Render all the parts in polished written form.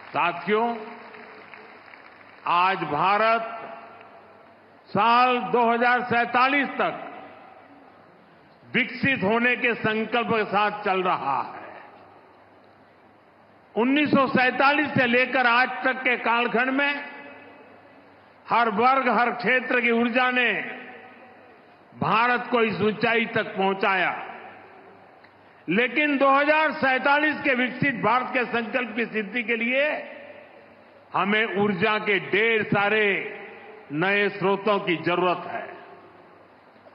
साथियों, आज भारत साल 2047 तक विकसित होने के संकल्प के साथ चल रहा है। 1947 से लेकर आज तक के कालखंड में हर वर्ग, हर क्षेत्र की ऊर्जा ने भारत को इस ऊंचाई तक पहुंचाया। लेकिन 2047 के विकसित भारत के संकल्प की सिद्धि के लिए हमें ऊर्जा के ढेर सारे नए स्रोतों की जरूरत है।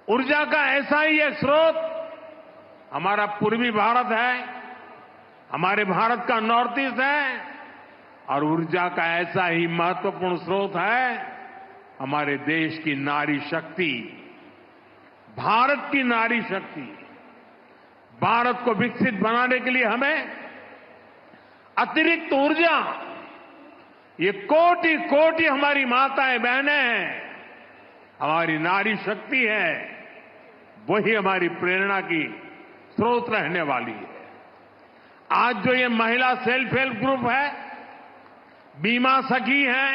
ऊर्जा का ऐसा ही एक स्रोत हमारा पूर्वी भारत है, हमारे भारत का नॉर्थ ईस्ट है, और ऊर्जा का ऐसा ही महत्वपूर्ण स्रोत है हमारे देश की नारी शक्ति, भारत की नारी शक्ति। भारत को विकसित बनाने के लिए हमें अतिरिक्त ऊर्जा, ये कोटि कोटि हमारी माताएं बहनें हैं, हमारी नारी शक्ति है, वही हमारी प्रेरणा की स्रोत रहने वाली है। आज जो ये महिला सेल्फ हेल्प ग्रुप है, बीमा सखी है,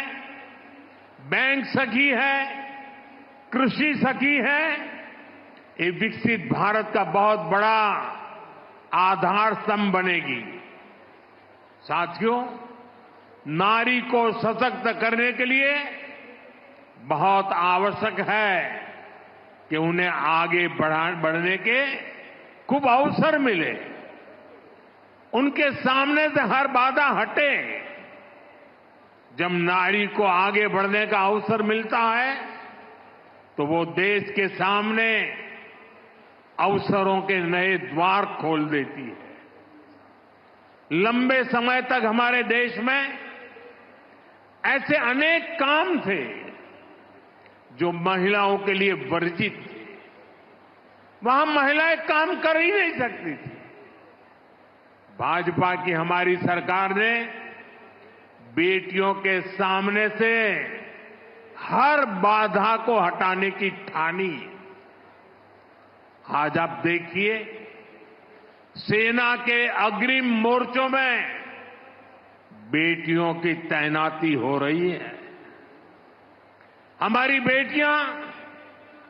बैंक सखी है, कृषि सखी है, ये विकसित भारत का बहुत बड़ा आधार स्तंभ बनेगी। साथियों, नारी को सशक्त करने के लिए बहुत आवश्यक है कि उन्हें आगे बढ़ने के खूब अवसर मिले, उनके सामने से हर बाधा हटे। जब नारी को आगे बढ़ने का अवसर मिलता है तो वो देश के सामने अवसरों के नए द्वार खोल देती है। लंबे समय तक हमारे देश में ऐसे अनेक काम थे जो महिलाओं के लिए वर्जित थे। वहां महिलाएं काम कर ही नहीं सकती थी। भाजपा की हमारी सरकार ने बेटियों के सामने से हर बाधा को हटाने की ठानी। आज आप देखिए, सेना के अग्रिम मोर्चों में बेटियों की तैनाती हो रही है। हमारी बेटियां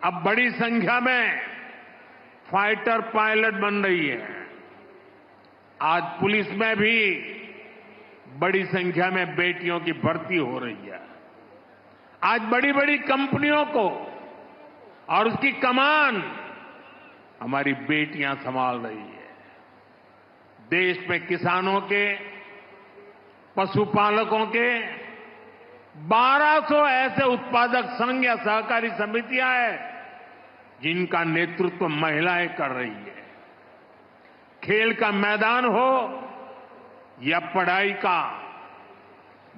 अब बड़ी संख्या में फाइटर पायलट बन रही है। आज पुलिस में भी बड़ी संख्या में बेटियों की भर्ती हो रही है। आज बड़ी बड़ी कंपनियों को और उसकी कमान हमारी बेटियां संभाल रही है। देश में किसानों के, पशुपालकों के 1200 ऐसे उत्पादक संघ या सहकारी समितियां हैं जिनका नेतृत्व महिलाएं कर रही है। खेल का मैदान हो या पढ़ाई का,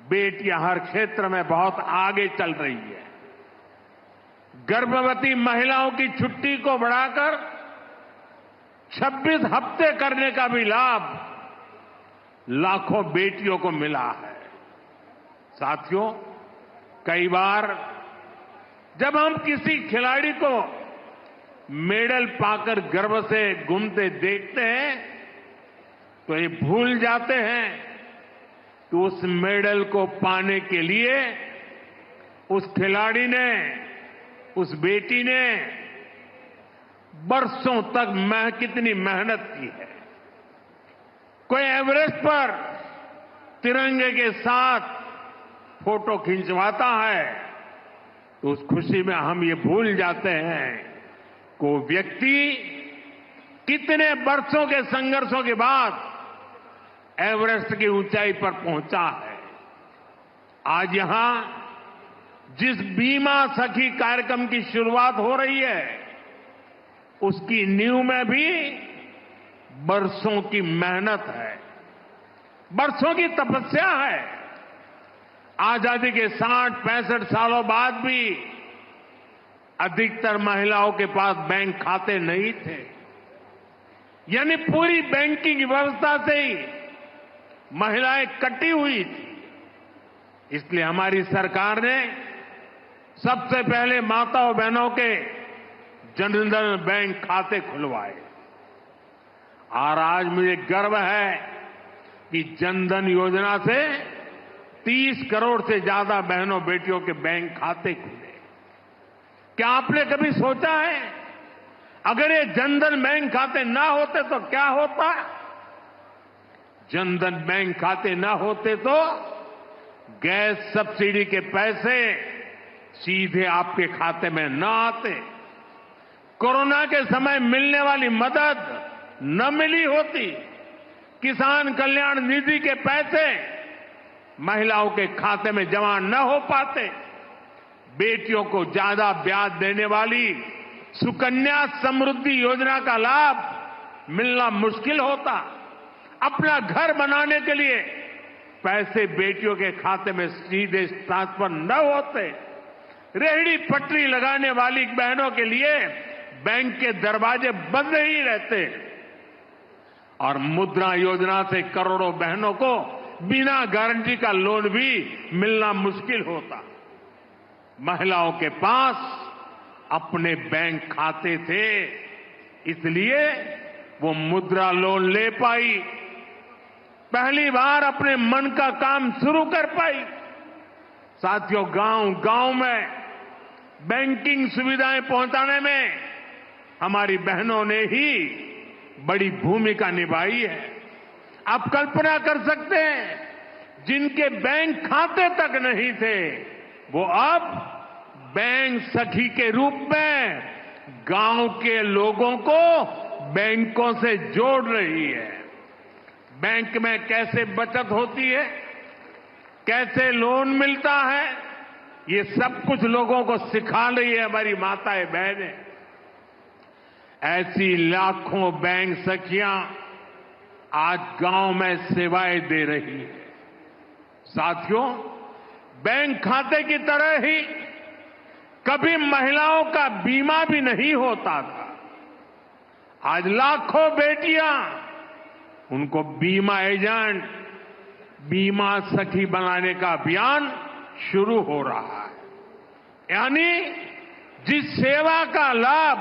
बेटियां हर क्षेत्र में बहुत आगे चल रही है। गर्भवती महिलाओं की छुट्टी को बढ़ाकर 26 हफ्ते करने का भी लाभ लाखों बेटियों को मिला है। साथियों, कई बार जब हम किसी खिलाड़ी को मेडल पाकर गर्व से घूमते देखते हैं तो ये भूल जाते हैं कि उस मेडल को पाने के लिए उस खिलाड़ी ने, उस बेटी ने बरसों तक कितनी मेहनत की है। कोई एवरेस्ट पर तिरंगे के साथ फोटो खिंचवाता है तो उस खुशी में हम ये भूल जाते हैं कि वो व्यक्ति कितने वर्षों के संघर्षों के बाद एवरेस्ट की ऊंचाई पर पहुंचा है। आज यहां जिस बीमा सखी कार्यक्रम की शुरुआत हो रही है, उसकी नींव में भी बरसों की मेहनत है, बरसों की तपस्या है। आजादी के 60-65 सालों बाद भी अधिकतर महिलाओं के पास बैंक खाते नहीं थे, यानी पूरी बैंकिंग व्यवस्था से ही महिलाएं कटी हुई थी। इसलिए हमारी सरकार ने सबसे पहले माताओं बहनों के जनधन बैंक खाते खुलवाए और आज मुझे गर्व है कि जनधन योजना से 30 करोड़ से ज्यादा बहनों बेटियों के बैंक खाते खुले। क्या आपने कभी सोचा है अगर ये जनधन बैंक खाते ना होते तो क्या होता? जनधन बैंक खाते ना होते तो गैस सब्सिडी के पैसे सीधे आपके खाते में न आते, कोरोना के समय मिलने वाली मदद न मिली होती, किसान कल्याण निधि के पैसे महिलाओं के खाते में जमा न हो पाते, बेटियों को ज्यादा ब्याज देने वाली सुकन्या समृद्धि योजना का लाभ मिलना मुश्किल होता, अपना घर बनाने के लिए पैसे बेटियों के खाते में सीधे ट्रांसफर न होते, रेहड़ी पटरी लगाने वाली बहनों के लिए बैंक के दरवाजे बंद ही रहते और मुद्रा योजना से करोड़ों बहनों को बिना गारंटी का लोन भी मिलना मुश्किल होता। महिलाओं के पास अपने बैंक खाते थे, इसलिए वो मुद्रा लोन ले पाई, पहली बार अपने मन का काम शुरू कर पाई। साथियों, गांव-गांव में बैंकिंग सुविधाएं पहुंचाने में हमारी बहनों ने ही बड़ी भूमिका निभाई है। आप कल्पना कर सकते हैं जिनके बैंक खाते तक नहीं थे वो अब बैंक सखी के रूप में गांव के लोगों को बैंकों से जोड़ रही है। बैंक में कैसे बचत होती है, कैसे लोन मिलता है, ये सब कुछ लोगों को सिखा रही है हमारी माताएं बहनें। ऐसी लाखों बैंक सखियां आज गांव में सेवाएं दे रही है। साथियों, बैंक खाते की तरह ही कभी महिलाओं का बीमा भी नहीं होता था। आज लाखों बेटियां उनको बीमा एजेंट, बीमा सखी बनाने का अभियान शुरू हो रहा है। यानी जिस सेवा का लाभ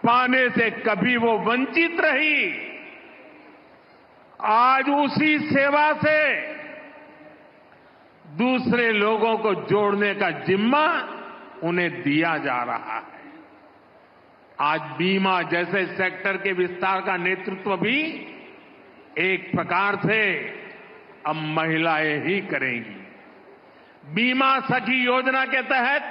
पाने से कभी वो वंचित रही, आज उसी सेवा से दूसरे लोगों को जोड़ने का जिम्मा उन्हें दिया जा रहा है। आज बीमा जैसे सेक्टर के विस्तार का नेतृत्व भी एक प्रकार से अब महिलाएं ही करेंगी। बीमा सखी योजना के तहत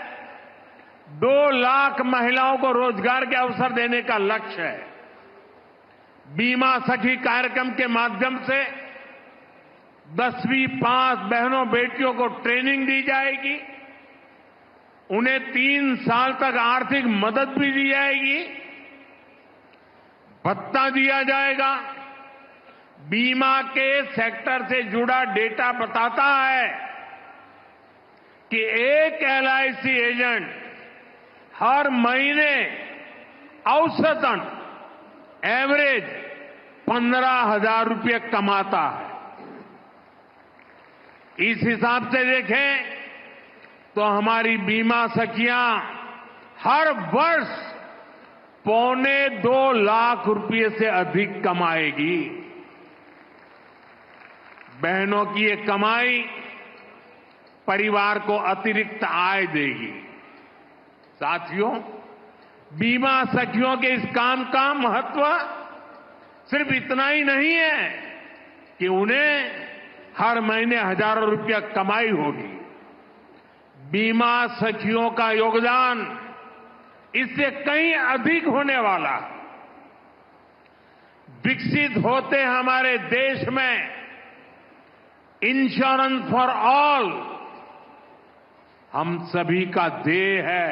2 लाख महिलाओं को रोजगार के अवसर देने का लक्ष्य है। बीमा सखी कार्यक्रम के माध्यम से 10वीं पास बहनों बेटियों को ट्रेनिंग दी जाएगी, उन्हें 3 साल तक आर्थिक मदद भी दी जाएगी, भत्ता दिया जाएगा। बीमा के सेक्टर से जुड़ा डेटा बताता है कि एक एलआईसी एजेंट हर महीने औसतन एवरेज 15,000 रुपये कमाता है। इस हिसाब से देखें तो हमारी बीमा सखियां हर वर्ष 2.25 लाख रुपये से अधिक कमाएगी। बहनों की ये कमाई परिवार को अतिरिक्त आय देगी। साथियों, बीमा सखियों के इस काम का महत्व सिर्फ इतना ही नहीं है कि उन्हें हर महीने हजारों रुपया कमाई होगी। बीमा सखियों का योगदान इससे कहीं अधिक होने वाला है। विकसित होते हमारे देश में इंश्योरेंस फॉर ऑल हम सभी का ध्येय है।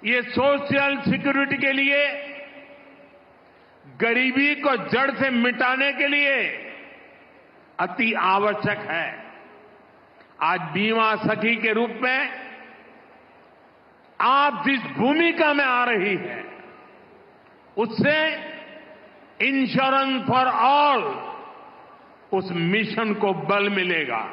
ये सोशल सिक्योरिटी के लिए, गरीबी को जड़ से मिटाने के लिए अति आवश्यक है। आज बीमा सखी के रूप में आप जिस भूमिका में आ रही है, उससे इंश्योरेंस फॉर ऑल उस मिशन को बल मिलेगा।